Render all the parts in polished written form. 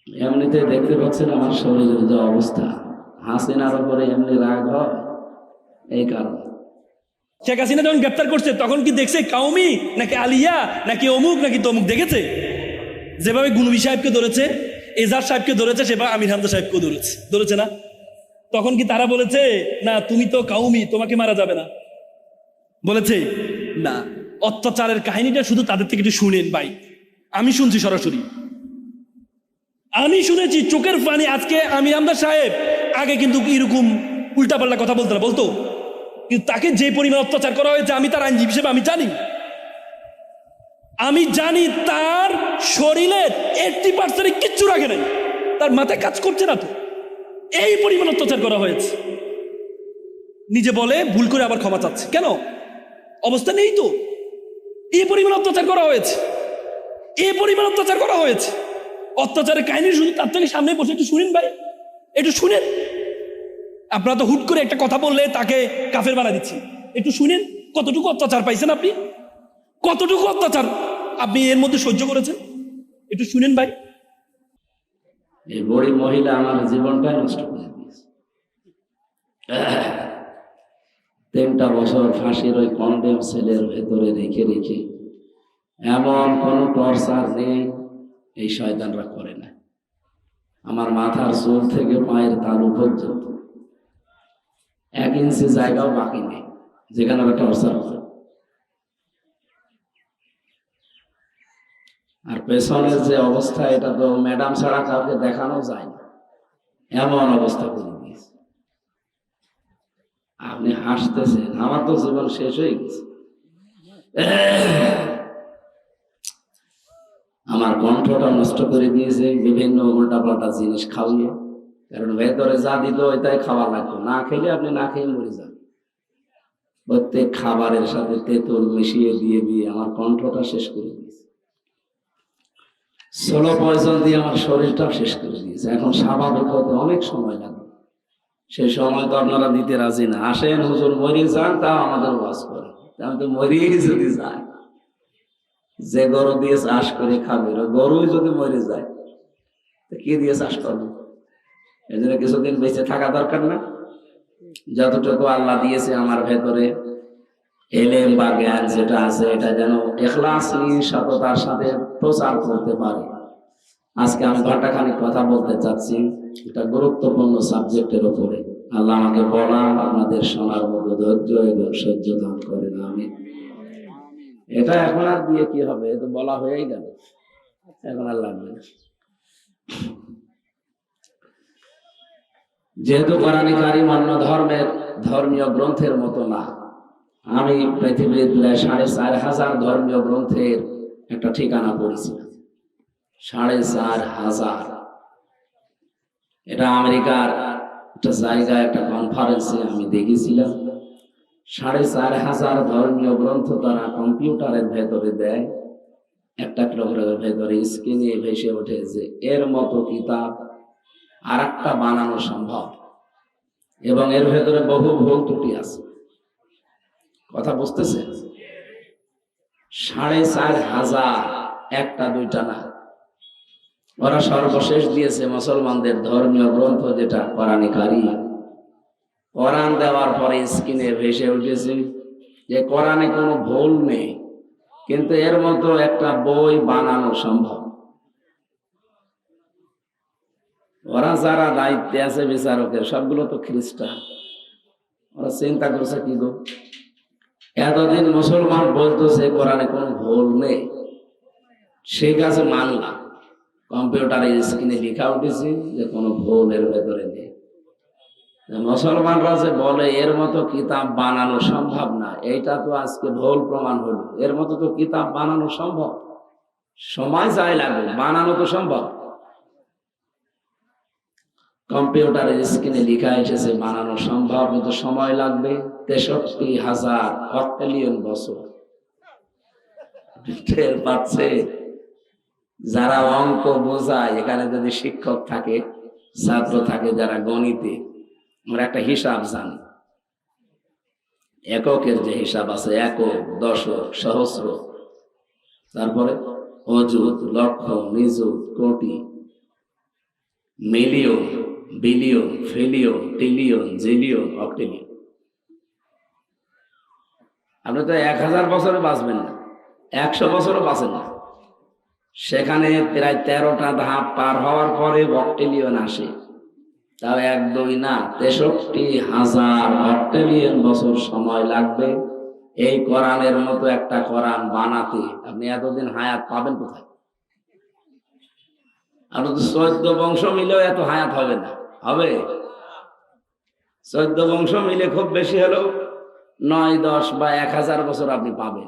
এমনিতে দেখতে পাচ্ছেন আমার শরীরের যে অবস্থা, হাসিনার উপরে এমনি রাগ হয় এই কারণে। শেখ হাসিনা যখন গ্রেপ্তার করছে তখন কি দেখছে কাউমি নাকি আলিয়া নাকি অমুক নাকি তমুক? দেখেছে? যেভাবে গুনবি সাহেবকে ধরেছে, এজাজ সাহেবকে ধরেছে, সেভাবে আমির হামজা সাহেবকেও ধরেছে না? তখন কি তারা বলেছে না তুমি তো কাউমি, তোমাকে মারা যাবে না? বলেছে না। অত্যাচারের কাহিনীটা শুধু তাদের থেকে একটু শুনেন ভাই। আমি শুনছি সরাসরি, আমি শুনেছি চোখের পানি। আজকে আমির হামজা সাহেব আগে কিন্তু এরকম উল্টাপাল্টা কথা বলতো না, বলতো, কিন্তু তাকে যে পরিমাণ অত্যাচার করা হয়েছে আমি তার আইনজীবী হিসেবে আমি জানি তার শরীরের 80% কিচ্ছু রাখে নাই, তার মাথায় কাজ করছে না তো। এই পরিমাণ অত্যাচার করা হয়েছে। নিজে বলে ভুল করে আবার ক্ষমা চাচ্ছে, কেন? অবস্থা নেই তো। এই পরিমাণ অত্যাচার করা হয়েছে, এই পরিমাণ অত্যাচার করা হয়েছে। অত্যাচারের কাহিনী শুধু তার থেকে সামনে বসে একটু শুনেন ভাই, একটু শুনেন। আপনারা তো হুট করে একটা কথা বললে তাকে কাফের বানা দিচ্ছি। একটু শুনেন কতটুকু অত্যাচার পাইছেন আপনি, কতটুকু অত্যাচার আপনি এর মধ্যে সহ্য করেছেন। একটু শুনেন ভাই। এই বুড়ি মহিলা আমার জীবনটাই নষ্ট করে দিয়েছে। 3টা বছর ফাঁসির ওই কন্ডেম সেলের ভেতরে রেখে রেখে এমন কোনো টর্চার নেই এই শয়তানরা করে না। আমার মাথার চুল থেকে পায়ের তালু পর্যন্ত 1 ইঞ্চি জায়গাও বাকি নেই যেখানে ওরা টর্চার করে। আর পেছনের যে অবস্থা, এটা তো ম্যাডাম ছাড়া কাউকে দেখানো যায় না, এমন অবস্থা করে দিয়েছে। আপনি হাসতেছেন, আমার তো জীবন শেষ হয়ে গেছে। আমার কণ্ঠটা নষ্ট করে দিয়েছে বিভিন্ন উল্টাপাল্টা জিনিস খাওয়িয়ে। কারণ ভেতরে যা দিত ওইটাই খাওয়া লাগতো, না খেলে আপনি না খেয়ে মরে যান। প্রত্যেক খাবারের সাথে তেঁতুল মিশিয়ে দিয়ে দিয়ে আমার কণ্ঠটা শেষ করে দিয়েছে। স্লো পয়জন দিয়ে আমার শরীরটাও শেষ করে দিয়েছে। এখন স্বাভাবিক হতে অনেক সময় লাগবে, সেই সময় তো আপনারা দিতে রাজি না। আসেন হুজুর মরিয়ে যান, তাও আমাদের ওয়াজ করে। আমি তো মরিয়ে যদি যাই, যে গরু দিয়ে চাষ করে খাবে, গরুই যদি মরে যায় তো কি দিয়ে চাষ করবে? এই জন্য কিছুদিন বেঁচে থাকা দরকার না? যতটুকু আল্লাহ দিয়েছে আমার ভেতরে এলেম বা জ্ঞান যেটা আছে, এটা যেন ইখলাস সততার সাথে প্রচার করতে পারে। আজকে আমি ঘন্টাখানিক কথা বলতে চাচ্ছি এটা গুরুত্বপূর্ণ সাবজেক্টের উপরে। আল্লাহ আমাকে বলা, আপনাদের শোনার মতো ধৈর্য এবং সহ্য দান করেন। আমি এটা এখন আর দিয়ে কি হবে, এটা বলা হয়েই গেল, এখন আর লাগবে না। যেহেতু কোরআনে কারীম অন্য ধর্মের ধর্মীয় গ্রন্থের মতো না, আমি পৃথিবীর প্রায় 4,500 ধর্মীয় গ্রন্থের একটা ঠিকানা পড়েছিলাম। 4,500। এটা আমেরিকার একটা জায়গায় একটা কনফারেন্সে আমি দেখেছিলাম। 4,500 ধর্মীয় গ্রন্থ তারা কম্পিউটারের ভেতরে দেয়, একটা করে ভেতরে স্ক্রিনে ভেসে ওঠে যে এর মতো কিতাব আর একটা বানানো সম্ভব, এবং এর ভেতরে বহু ভুল ত্রুটি আছে। কথা বুঝতেছেন? 4,500, একটা দুইটা না। ওরা সর্বশেষ দিয়েছে মুসলমানদের ধর্মীয় গ্রন্থ যেটা কোরআনে কারীম। কোরআন দেওয়ার পরে স্ক্রিনে ভেসে উঠেছে যে কোরআনে কোনো ভুল নেই, কিন্তু এর মতো একটা বই বানানো সম্ভব। ওরা যারা দায়িত্বে আছে বিচারকের, সবগুলো তো খ্রিস্টান। ওরা চিন্তা করছে কি গো, এতদিন মুসলমান বলতেছে কোরআনে কোনো ভুল নেই, সেই কাছে মানলাম, কম্পিউটারের স্ক্রিনে লেখা উঠেছে যে কোনো ভুল এর ভেতরে নেই। মুসলমানরা যে বলে এর মতো কিতাব বানানো সম্ভব না, এইটা তো আজকে ভুল প্রমাণ হলো। এর মতো তো কিতাব বানানো সম্ভব, সময় যাই লাগবে, বানানো তো সম্ভব। কম্পিউটারের স্ক্রিনে লেখা এসেছে বানানো সম্ভব, কিন্তু সময় লাগবে 63,000 অক্টেলিয়ন বছর। টের পাচ্ছে? যারা অঙ্ক বোঝায়, এখানে যদি শিক্ষক থাকে, ছাত্র থাকে যারা গণিতে, আমরা একটা হিসাব জানি, এককের যে হিসাব আছে, একক, দশক, সহস্র, তারপরে অযুত, লক্ষ, নিযুত, কোটি, million, billion, pillion, trillion, zillion, অক্টিলিয়ন। আপনি তো 1000 বছরে বাঁচবেন না, 100 বছরও বাঁচেন না। সেখানে প্রায় 13টা ধাপ পার হওয়ার পরে অক্টিলিয়ন আসে। তাও 1 2 না, 63,000 অক্টিলিয়ন বছর সময় লাগবে এই কোরআনের মতো একটা কোরআন বানাতে। আপনি এতদিন হায়াত পাবেন কোথায়? আর 14 বংশ মিলেও এত হায়াত হবে না। হবে? 14 বংশ মিলে খুব বেশি হলেও 9 10 বা 1000 বছর আপনি পাবেন।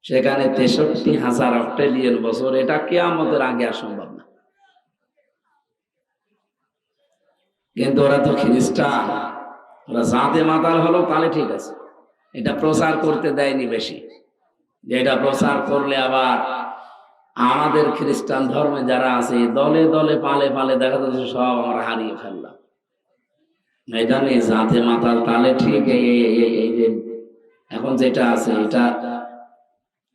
সেখানে 63,000 অক্টিলিয়ন বছর, এটা কিয়ামতের আগে আর সম্ভব না। কিন্তু ওরা তো খ্রিস্টান, ওরা জাতে মাতাল হলো তাহলে ঠিক আছে, এটা প্রচার করতে দেয়নি বেশি, যে এটা প্রচার করলে আবার আমাদের খ্রিস্টান ধর্মে যারা আছে দলে দলে পালে পালে দেখা যাচ্ছে সব আমরা হারিয়ে ফেললাম। এটা নেই জাতে মাতাল তাহলে ঠিক। এই যে এখন যেটা আছে এটা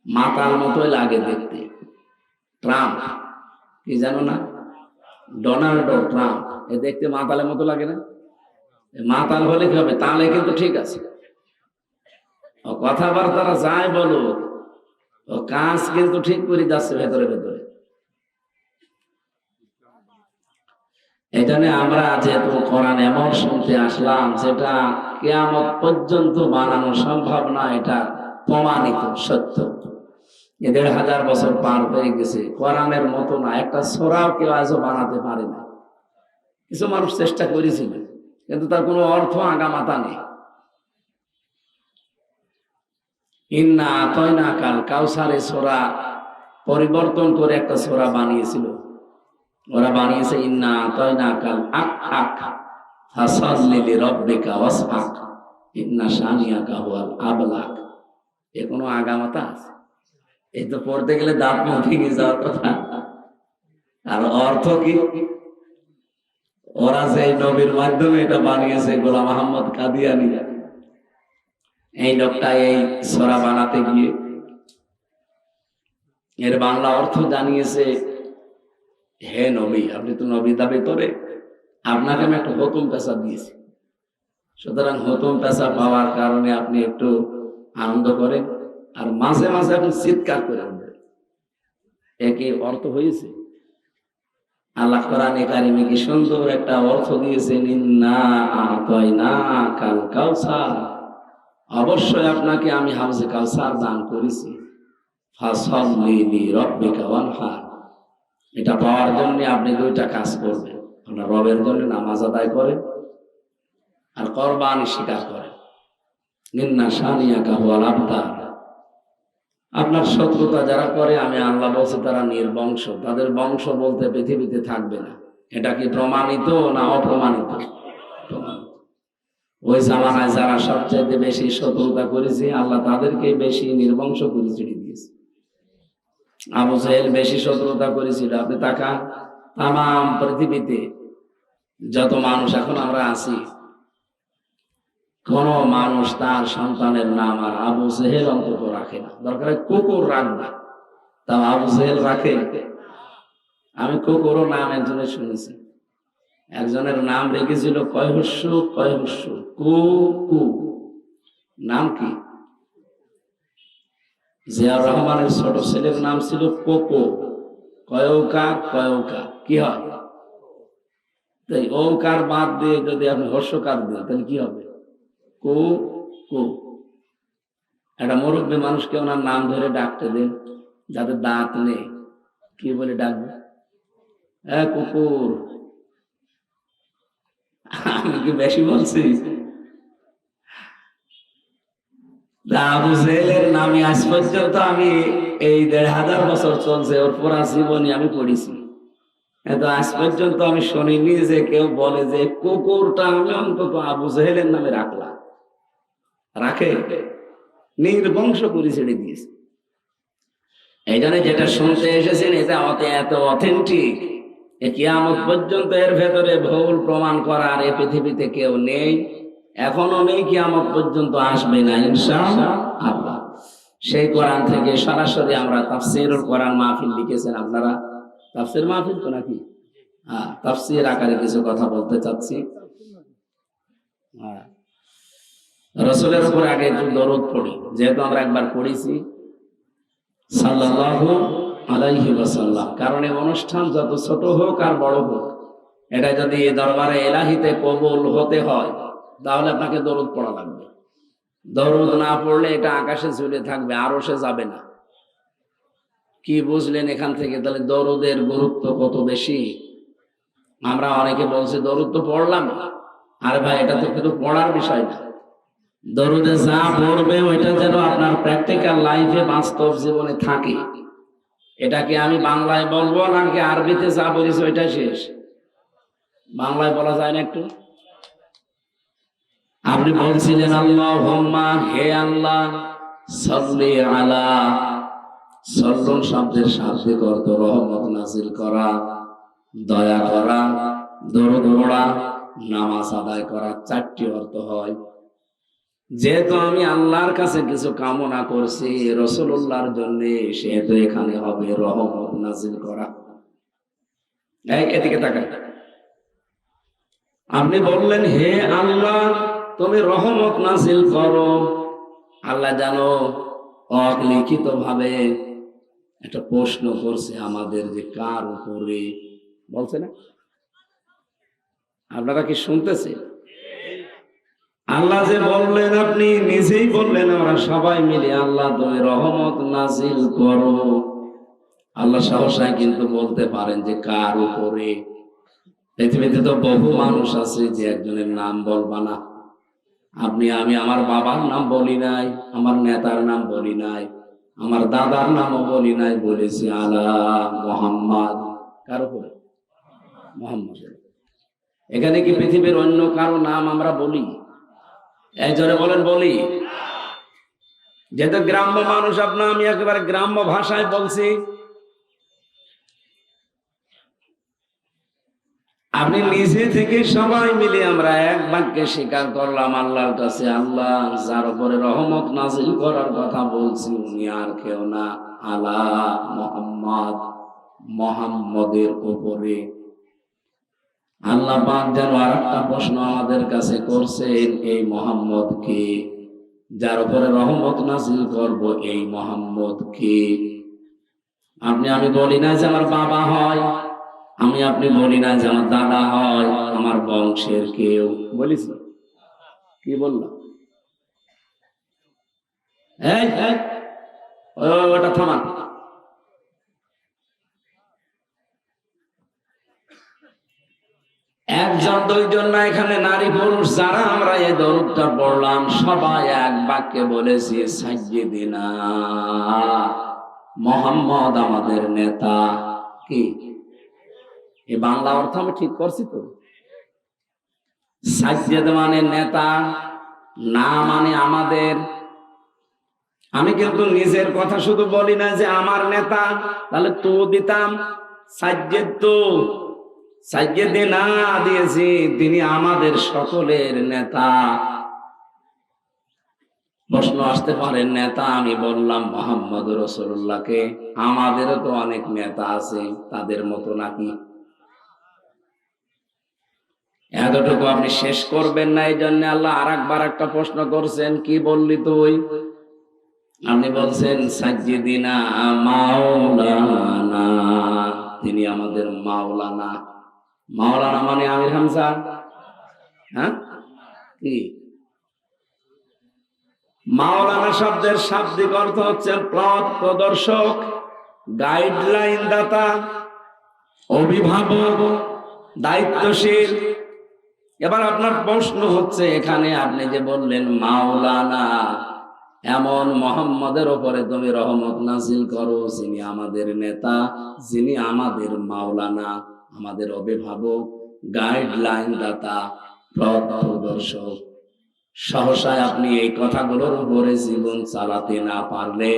মাতাল মতোই লাগে দেখতে। ট্রাম্প কি জানো না, ডোনাল্ড ট্রাম্প, এ দেখতে মাতালের মতো লাগে না? মাতাল হলে কি হবে? তাহলে কিন্তু ঠিক আছে, ও কথাবার্তারা যায় বলো, ও কাজ কিন্তু ঠিক করে যাচ্ছে ভেতরে ভেতরে। এই জন্য আমরা যেহেতু কোরআন এমন শুনতে আসলাম যেটা কিয়ামত পর্যন্ত বানানো সম্ভব না, এটা প্রমাণিত সত্য। 1,500 বছর পার হয়ে গেছে, কোরআনের মতো না একটা সূরাও কেউ আজও বানাতে পারে না। কিছু মানুষ চেষ্টা করেছিল, কিন্তু তার কোনো অর্থ আগামাতা নেই। ইন্না আতাইনাকাল কাউসারে সূরা পরিবর্তন করে একটা সূরা বানিয়েছিল। ওরা বানিয়েছে ইন্না আতাইনাকাল আক ফাসাল্লি লিরাব্বিকা ওয়াসহাক ইন্না শানিয়াকা হুয়াল আবলাক। এ কোনো আগামাতা আছে? এই তো পড়তে গেলে দাঁত মুখ ভেঙে যাওয়ার কথা। আর অর্থ কি? ওরা যে নবীর মাধ্যমে এটা বানিয়েছে, গোলাম আহমদ কাদিয়ানী, এই লোকটা এই সূরা বানাতে গিয়ে এর বাংলা অর্থ জানিয়েছে, হে নবী, আপনি তো নবী দাবি করে, আপনাকে আমি একটা হুকুম পেশা দিয়েছি, সুতরাং হুকুম পেশা পাওয়ার কারণে আপনি একটু আনন্দ করেন আর মাঝে মাঝে আপনি চিৎকার করে উঠবেন। একই অর্থ হয়েছে। আল্লাহ কোরআনে কারিমে কি সুন্দর একটা অর্থ দিয়েছেন, ইন্না আতাইনাকাল কাউসার, অবশ্যই আপনাকে আমি হাউজে কাউসার দান করেছি, ফাসাল্লি লিরাব্বিকা ওয়ানহার। এটা পাওয়ার জন্য আপনি 2টা কাজ করবেন, আপনার রবের জন্য নামাজ আদায় করেন আর কুরবানি স্বীকার করেন। ইন্না শানিয়াকা হুয়াল আবতার। আপনার শত্রুতা যারা করে, আমি আল্লাহ বলছি তারা নির্বংশ, তাদের বংশ বলতে পৃথিবীতে থাকবে না। এটা কি প্রমাণিত না অপ্রমাণিত? প্রমাণিত। ওই জামানায় যারা সবচেয়ে বেশি শত্রুতা করেছে, আল্লাহ তাদেরকে বেশি নির্বংশ করে ছেড়ে দিয়েছে। আবু জাহেল বেশি শত্রুতা করেছিল। আপনি তাকান, তাম পৃথিবীতে যত মানুষ এখন আমরা আছি, কোন মানুষ তার সন্তানের নাম আর আবু জেহেল অন্তত রাখে না। দরকার কুকুর রাখবে, তাও আবু জেহেল রাখে। আমি কুকুরও নাম একজনের শুনেছি, একজনের নাম রেখেছিল কয়হস্য কয়হস্য কু কু। নাম কি? জিয়াউর রহমানের ছোট ছেলের নাম ছিল কোকো। কয়ৌকার কয়ৌকা কি হয়? তাই ঔকার বাদ দিয়ে যদি আপনি হর্ষকার দেন তাহলে কি হবে? কু কু। একটা মুরব্বী মানুষকে ওনার নাম ধরে ডাকতে দেন, যাদের দাঁত নেই, কি বলে ডাকবে? হ্যাঁ কুকুর। আমি কি বেশি বলছি? আবু জেহেলের নামে আজ পর্যন্ত আমি এই 1,500 বছর চলছে ওর পুরা জীবনী আমি পড়েছি, কিন্তু আজ পর্যন্ত আমি শুনিনি যে কেউ বলে যে কুকুরটা আমি অন্তত আবু জেহেলের নামে রাখলাম। রাখে? নির্বংশ করে ছেড়ে দিয়েছে। এই জন্য যেটা শুনতে এসেছেন এটা এত অথেন্টিক, কিয়ামত পর্যন্ত এর ভেতরে ভুল প্রমাণ করার এই পৃথিবীতে কেউ নেই, এখনো নেই, কিয়ামত পর্যন্ত আসবে না ইনশাআল্লাহ। সেই কোরআন থেকে সরাসরি আমরা তাফসীরুল কোরআন মাহফিল লিখেছেন আপনারা। তাফসীর মাহফিল তো নাকি? হ্যাঁ, তাফসীর আকারে কিছু কথা বলতে চাচ্ছি। হ্যাঁ, রাসূলের উপর আগে একটু দরুদ পড়ি, যেহেতু আমরা একবার পড়েছি সাল্লাল্লাহু আলাইহি ওয়াসাল্লাম। কারণ এই অনুষ্ঠান যত ছোট হোক আর বড় হোক, এটা যদি দরবারে এলাহিতে কবুল হতে হয় তাহলে আপনাকে দরুদ পড়া লাগবে। দরুদ না পড়লে এটা আকাশে ঝুলে থাকবে, আরশে যাবে না। কি বুঝলেন এখান থেকে? তাহলে দরুদের গুরুত্ব কত বেশি। আমরা অনেকে বলছি দরুদ তো পড়লাম, আরে ভাই এটা তো কিন্তু পড়ার বিষয় না। দরুদে যা পড়বে ওইটা যেন আপনার প্র্যাকটিক্যাল লাইফে, বাস্তব জীবনে থাকে। এটাকে আমি বাংলায় বলবো নাকি আরবিতে যা বলেছি ওইটা শেষ? বাংলায় বলা যায় না একটু? আপনি বলছিলেন আল্লাহুম্মা, হে আল্লাহ, সাল্লি আলা। সাল্লুন শব্দের শাব্দিক অর্থ রহমত নাজিল করা, দয়া করা, দরুদ পড়া, নামাজ আদায় করা, চারটি অর্থ হয়। যেহেতু আমি আল্লাহর কাছে কিছু কামনা করছি রাসূলুল্লাহর জন্য, সেহেতু এখানে হবে রহমত নাজিল করা। এদিকে তাকান। আপনি বললেন হে আল্লাহ তুমি রহমত নাজিল করো। আল্লাহ জানো অলিখিত ভাবে একটা প্রশ্ন করছে আমাদের, যে কার উপরে বলছে না? আপনারা কি শুনতেছেন? আল্লাহ যে বললেন, আপনি নিজেই বললেন, আমরা সবাই মিলে আল্লাহ তুমি রহমত নাজিল করো। আল্লাহ সহসায় কিন্তু বলতে পারেন যে কার উপরে। পৃথিবীতে তো বহু মানুষ আছে যে একজনের নাম বলবা না। আপনি আমি আমার বাবার নাম বলি নাই, আমার নেতার নাম বলি নাই, আমার দাদার নামও বলি নাই, বলেছি আলা মুহাম্মদ। কার উপরে? মুহাম্মদ। এখানে কি পৃথিবীর অন্য কারো নাম আমরা বলি? এই জোরে বলেন বলি। যেহেতু গ্রাম্য মানুষ আপনার, আমি একেবারে গ্রাম্য ভাষায় বলছি। আপনি নিজে থেকে সবাই মিলে আমরা এক বাক্যে স্বীকার করলাম আল্লাহর কাছে, আল্লাহ যার উপরে রহমত নাজিল করার কথা বলছি উনি আর কেউ না, আলা মুহাম্মদ, মুহাম্মদের উপরে। আল্লাহ পাক যেন আরেকটা প্রশ্ন আমাদের কাছে করছেন, এই মুহাম্মদ কে? যার উপরে রহমত নাজিল করব এই মুহাম্মদ কে? আপনি আমি বলি না যে আমার বাবা হয়, আমি আপনি বলি না যে আমার দাদা হয়, আমার বংশের কেউ। বলিস কি বললাম? ওটা থামান। একজন দুইজন না, এখানে নারী পুরুষ যারা আমরা এই দরুদটা পড়লাম সবাই এক বাক্যে বলেছি সাইয়্যিদিনা মুহাম্মদ, আমাদের নেতা। কি এই বাংলা অর্থ আমি ঠিক করছি তো? সাইয়্যিদ মানে নেতা, না মানে আমাদের। আমি কিন্তু নিজের কথা শুধু বলি না যে আমার নেতা, তাহলে তো দিতাম সাইয়্যিদ, তো সাইয়্যিদিনা দিয়েছি, তিনি আমাদের সকলের নেতা। প্রশ্ন আসতে পারে নেতা আমি বললাম মুহাম্মদ রাসূলুল্লাহকে, আমাদেরও তো অনেক নেতা আছে, তাদের মতো নাকি? এতটুকু আপনি শেষ করবেন না, এই জন্য আল্লাহ আরেকবার একটা প্রশ্ন করছেন, কি বললি তুই? আপনি বলছেন সাইয়্যিদিনা মাওলানা, তিনি আমাদের মাওলানা। মাওলানা মানে আমির হামজা। হ্যাঁ, কি মাওলানা শব্দের শাব্দিক অর্থ হচ্ছে পথ প্রদর্শক, গাইডলাইন দাতা, অভিভাবক, দায়িত্বশীল। এবার আপনার প্রশ্ন হচ্ছে, এখানে আপনি যে বললেন মাওলানা, এমন মুহাম্মদের উপরে তুমি রহমত নাজিল করো যিনি আমাদের নেতা, যিনি আমাদের মাওলানা, আমাদের অভিভাবক, গাইডলাইন দাতা, পথ প্রদর্শক। সহসায় আপনি এই কথাগুলোর উপরে জীবন চালাতে না পারলে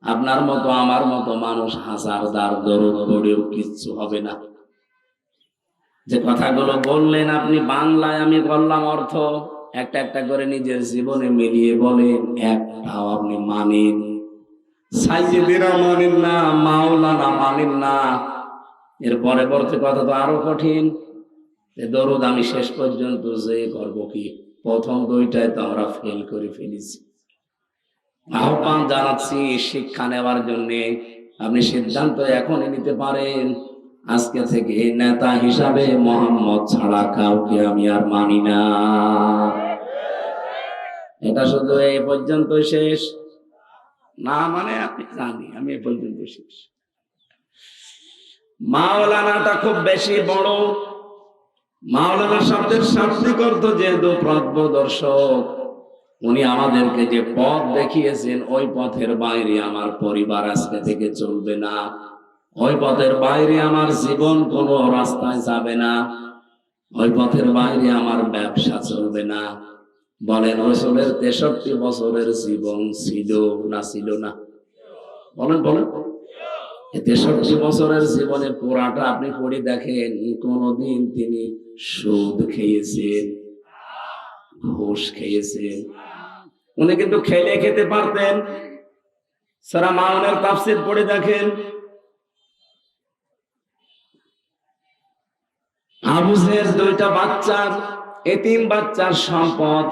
আপনার মতো আমার মতো মানুষ হাজারদার দরুদ পড়েও কিচ্ছু হবে না। যে কথাগুলো বললেন আপনি বাংলায়, আমি বললাম অর্থ, একটা একটা করে নিজের জীবনে মিলিয়ে বলেন, একটাও আপনি মানেন? সাইয়্যিদিনা মানেন না, মাওলানা মানেন না, এর পরবর্তী কথা তো আরো কঠিন। দরুদ আমি শেষ পর্যন্ত যে করবো কি, প্রথম দুইটায় তো আমরা ফেল করে ফেলেছি। আহ্বান জানাচ্ছি শিক্ষা নেওয়ার জন্য। আপনি সিদ্ধান্ত এখনই নিতে পারেন, আজকে থেকে নেতা হিসাবে মোহাম্মদ ছাড়া কাউকে আমি আর মানি না। এটা শুধু এই পর্যন্ত শেষ না, মানে আপনি জানি আমি এ পর্যন্ত শেষ। মাওলানাটা খুব বেশি বড়। মাওলানা শব্দের শাব্দিক অর্থ যেহেতু পথপ্রদর্শক, উনি আমাদেরকে যে পথ দেখিয়েছেন ওই পথের বাইরে আমার পরিবার আজকে থেকে চলবে না, ওই পথের বাইরে আমার জীবন কোনো রাস্তায় যাবে না, ওই পথের বাইরে আমার ব্যবসা চলবে না। বলেন রাসূলের 63 বছরের জীবন ছিল না ছিল না? বলেন বলেন। 63 বছরের জীবনে পুরাটা আপনি পড়ে দেখেন, কোনদিন তিনি সুদ খেয়েছেন, ঘুষ খেয়েছেন? উনি কিন্তু খেলে খেতে পারতেন। সূরা মাউনের তাফসীর পড়ে দেখেন, আবু জেহেল দুইটা বাচ্চার, এতিম বাচ্চার সম্পদ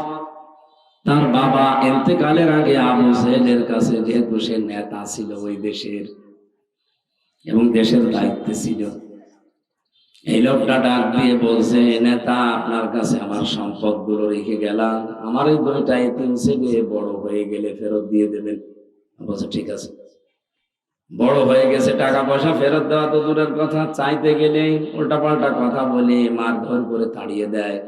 তার বাবা ইন্তেকালের আগে আবু জেহেলের কাছে, যেহেতু সে নেতা ছিল ওই দেশের এবং দেশের দায়িত্বে ছিল, এই লোকটা ডাক দিয়ে বলছে, নেতা আপনার কাছে আমার সম্পদ গুলো রেখে গেলাম, আমার এই দুইটা এতিম ছেলে বড় হয়ে গেলে ফেরত দিয়ে দেবেন। বলছে ঠিক আছে। বড় হয়ে গেছে, টাকা পয়সা ফেরত দেওয়া তো দূরের কথা, চাইতে গেলে উল্টাপাল্টা কথা বলে মারধর করে তাড়িয়ে দেয়।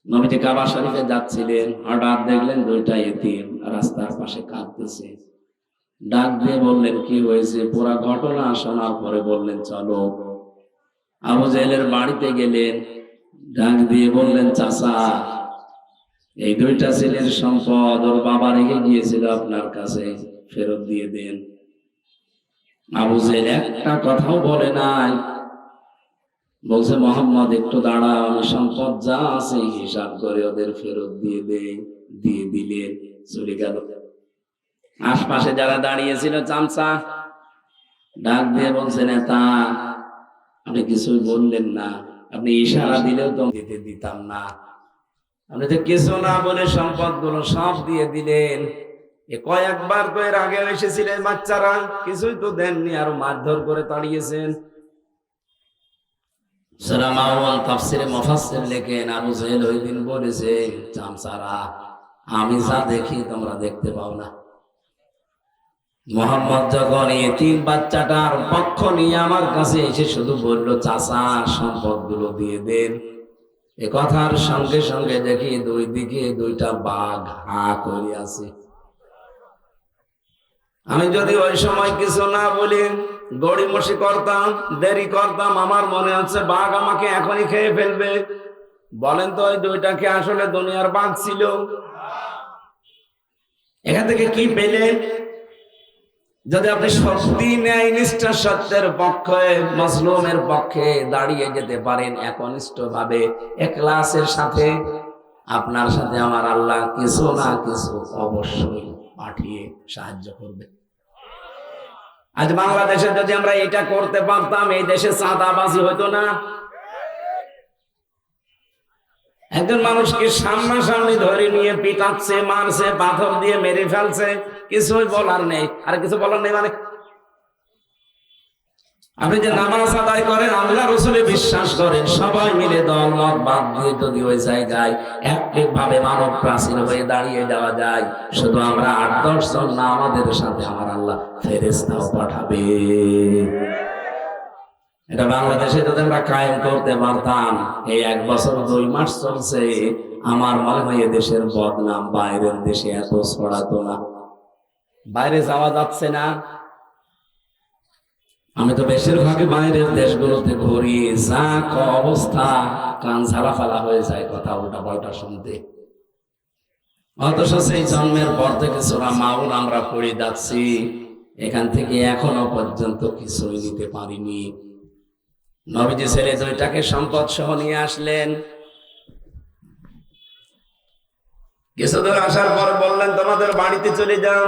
নবীজি কাবা শরীফে যাচ্ছিলেন, হঠাৎ দেখলেন দুইটা এতিম রাস্তার পাশে কাঁদতেছে। ডাক দিয়ে বললেন কি হয়েছে? পুরা ঘটনা শোনার পরে বললেন চলো। আবু জেহেলের বাড়িতে গেলেন, ডাক দিয়ে বললেন চাচা, এই দুইটা ছেলের সম্পদ ওর বাবা রেখে গিয়েছিল আপনার কাছে, ফেরত দিয়ে দেন। আবু জেহেল একটা কথাও বলে নাই, বলছে মোহাম্মদ একটু দাঁড়াও, আমি সম্পদ যা আছে হিসাব করে ওদের ফেরত দিয়ে দেই। দিয়ে দিলেন, চলে গেল। আশপাশে যারা দাঁড়িয়েছিল চামচা ডাক দিয়ে বলছে, নেতা আপনি কিছুই বললেন না, আপনি ইশারা দিলেও তো দিতে দিতাম না, আপনি তো কিছু না বলে সম্পদ গুলো সব দিয়ে দিলেন। এ কয়েকবার তো এর আগে এসেছিলেন বাচ্চারা, কিছুই তো দেননি, আরো মারধর করে তাড়িয়েছেন। সূরা মাউন তাফসীরে মুফাসসির লেখেন, আবু জেহেল ওই দিন বলেছে, চামচারা আমি যা দেখি তোমরা দেখতে পাও না। মোহাম্মদ যখন এই তিন বাচ্চাটার পক্ষ নিয়ে আমার কাছে এসে শুধু বললো চাচা সম্পদ গুলো দিয়ে দেন, এ কথার সঙ্গে সঙ্গে দেখি দুই দিকে দুইটা বাঘ হা করে আছে। আমি যদি ওই সময় কিছু না বলি, গড়িমসি করতাম, দেরি করতাম, আমার মনে হচ্ছে বাঘ আমাকে এখনই খেয়ে ফেলবে। বলেন তো ওই দুইটাকে আসলে দুনিয়ার বাঘ ছিল? এখান থেকে কি পেলেন? যদি আপনি সত্যি ন্যায় নিষ্ঠা সত্যের পক্ষে, মজলুমের পক্ষে দাঁড়িয়ে যেতে পারেন একনিষ্ঠ ভাবে, ইখলাসের সাথে, আপনার সাথে আমার আল্লাহ কিছু না কিছু অবশ্যই পাঠিয়ে সাহায্য করবে। আজ বাংলাদেশে যদি আমরা এটা করতে পারতাম, এই দেশে চাঁদাবাজি হতো না। একজন মানুষকে সামনাসামনি ধরে নিয়ে পিটাচ্ছে, মারছে, পাথর দিয়ে মেরে ফেলছে, কিছুই বলার নেই। আর কিছু বলার নেই মানে আপনি যে নামাজ আদায় করেন, আল্লাহ রাসূলে বিশ্বাস করেন, সবাই মিলে দল মত বাদ দিয়ে যদি ওই জায়গায় একভাবে মানব প্রাচীর হয়ে দাঁড়িয়ে যাওয়া যায়, শুধু আমরা 8-10 জন না, আমাদের সাথে আমার আল্লাহ ফেরেশতাও পাঠাবে। এটা বাংলাদেশে যদি আমরা কায়েম করতে পারতাম, এই 1 বছর 2 মাস চলছে, আমার মনে হয় দেশের বদনাম বাইরের দেশে এত ছড়াতো না। বাইরে যাওয়া যাচ্ছে না। আমি তো বেশিরভাগই বাইরের দেশগুলোতে ঘুরি, যা অবস্থা, কান ঝালা ফালা হয়ে যায় কথা উল্টা পাল্টা শুনতে। অথচ সেই জন্মের পর থেকে সূরা মাউন আমরা পড়ে যাচ্ছি, এখান থেকে এখনো পর্যন্ত কিছুই নিতে পারিনি। নবীজি ছেলে দুইটাকে সম্পদ সহ নিয়ে আসলেন। কিছুদূর আসার পর বললেন তোমাদের বাড়িতে চলে যাও।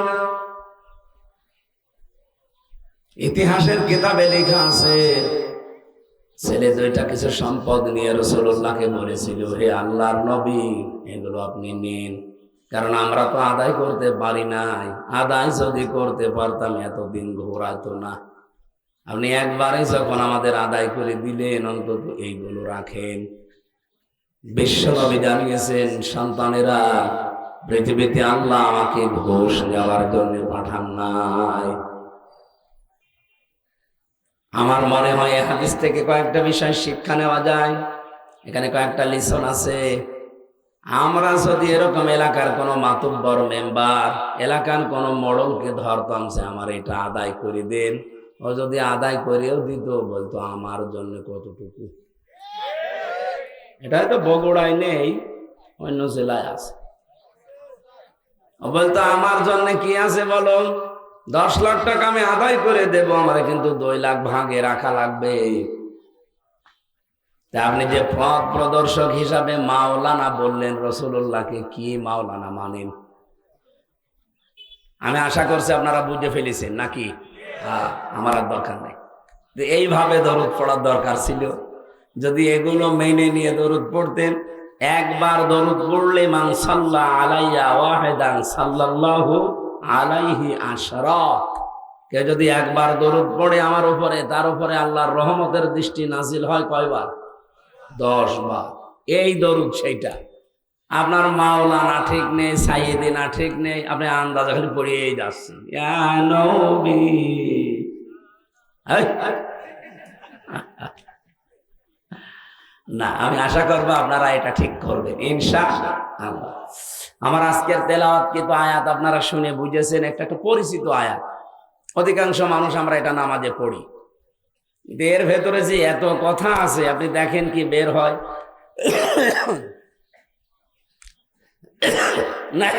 ইতিহাসের কিতাবে লেখা আছে, ছেলে দুইটা কিছু সম্পদ নিয়ে রাসূলুল্লাহকে বলেছিল, হে আল্লাহর নবী, এগুলো আপনি নিন, কারণ আমরা তো আদায় করতে পারি নাই। আদায় যদি করতে পারতাম এতদিন ঘোরাতো না। আপনি একবারে যখন আমাদের আদায় করে দিলেন, অন্তত এইগুলো রাখেন। বিশ্বনবী জানিয়েছেন, সন্তানেরা, পৃথিবীতে আল্লাহ আমাকে ঘুষ দেওয়ার জন্য পাঠান নাই। আমার মনে হয় এই হাদিস থেকে কয়েকটা বিষয় শিক্ষা নেওয়া যায়। এখানে কয়েকটা লিসন আছে। আমরা যদি এরকম এলাকার কোনো মাতুব্বর মেম্বার, এলাকার কোনো মডলকে ধরতাম যে আমার এটা আদায় করে দেন, ও যদি আদায় করেও দিত, বলতো আমার জন্য কতটুকু। এটা হয়তো বগুড়ায় নেই, অন্য জেলায় আছে। ও বলতো আমার জন্য কি আছে বলো, 10 লাখ টাকা আমি আদায় করে দেব, আমার কিন্তু 2 লাখ ভাগে রাখা লাগবে। তা আপনি যে পথ প্রদর্শক হিসাবে মাওলানা বললেন রাসূলুল্লাহকে, কি মাওলানা মানেন? আমি আশা করছি আপনারা বুঝে ফেলেছেন নাকি? আমার আর দরকার নেই। এইভাবে দরুদ পড়ার দরকার ছিল। যদি এগুলো মেনে নিয়ে দরুদ পড়তেন, একবার দরুদ পড়লে মান সাল্লা আলাইয়া ওয়াহিদান সাল্লাল্লাহু আলাইহি আশরা, কেউ যদি একবার দরুদ পড়ে আমার উপরে, তার উপরে আল্লাহর রহমতের দৃষ্টি নাজিল হয় কয়বার? 10 বার। এই দরুদ সেইটা। আপনার মাওলানা ঠিক নেই, সাইয়েদি না ঠিক নেই, আপনি আন্দাজে খালি পড়িয়েই যাচ্ছেন, ইয়া নবী। না, আমি আশা করবো আপনারা এটা ঠিক করবেন ইনশাআল্লাহ। আমার আজকের তেলাওয়াত কিন্তু আয়াত আপনারা শুনে বুঝেছেন, একটা পরিচিত আয়াত। অধিকাংশ মানুষ আমরা এটা নামাজে পড়ি, কিন্তু এর ভেতরে যে এত কথা আছে, আপনি দেখেন কি বের হয় না।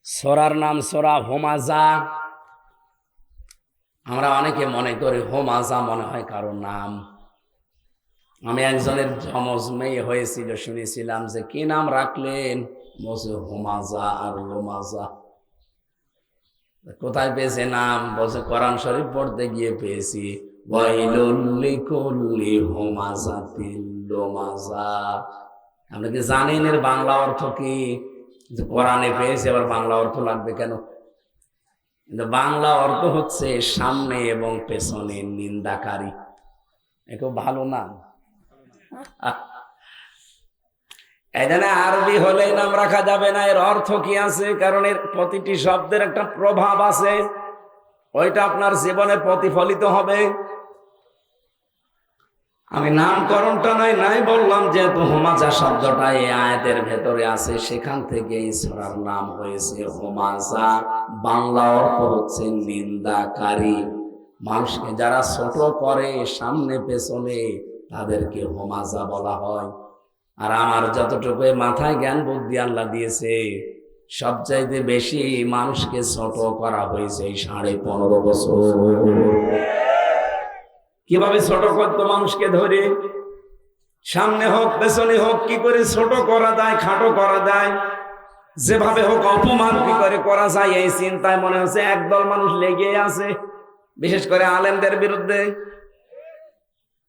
সূরার নাম সূরা হুমাযা। আমরা অনেকে মনে করি হুমাযা মনে হয় কারো নাম। আমি একজনের যমজ মেয়ে হয়েছিল, শুনেছিলাম যে কি নাম রাখলেন, বলছে হুমাযা আর লুমাযা। কোথায় পেয়েছে নাম? বলছে কোরআন শরীফ পড়তে গিয়ে পেয়েছি, ওয়াইলুল লিকুল্লি হুমাযাতিল লুমাযা। আপনি কি জানেন এর বাংলা অর্থ কি? কোরআনে পেয়েছে, আবার বাংলা অর্থ লাগবে কেন? কিন্তু বাংলা অর্থ হচ্ছে সামনে এবং পেছনে নিন্দাকারী। খুব ভালো নাম। এখানে আরবি হলেই নাম রাখা যাবে না, এর অর্থ কি আছে? কারণ এর প্রতিটি শব্দের একটা প্রভাব আছে, ওইটা আপনার জীবনে প্রতিফলিত হবে। আমি নামকরণটা নাই বললাম, যেহেতু হুমাযা শব্দটা এই আয়াতের ভেতরে আছে, সেখান থেকে এই সূরার নাম হয়েছে হুমাযা। বাংলা অর্থ হচ্ছে নিন্দাকারী। মানুষকে যারা ছোট করে সামনে পেছনে, তাদেরকে হুমাযা বলা হয়। আর আমার যতটুকু মাথায় জ্ঞান বুদ্ধি আল্লাহ দিয়েছে, সবচাইতে বেশি মানুষকে ছোট করা হয়েছে এই 15.5 বছর। কিভাবে ছোট করতো মানুষকে ধরে, সামনে হোক পেছনে হোক, কি করে ছোট করা যায়, খাটো করা যায়, যেভাবে হোক অপমান কি করে করা যায়, এই চিন্তায় মনে হচ্ছে একদল মানুষ লেগে আছে, বিশেষ করে আলেমদের বিরুদ্ধে।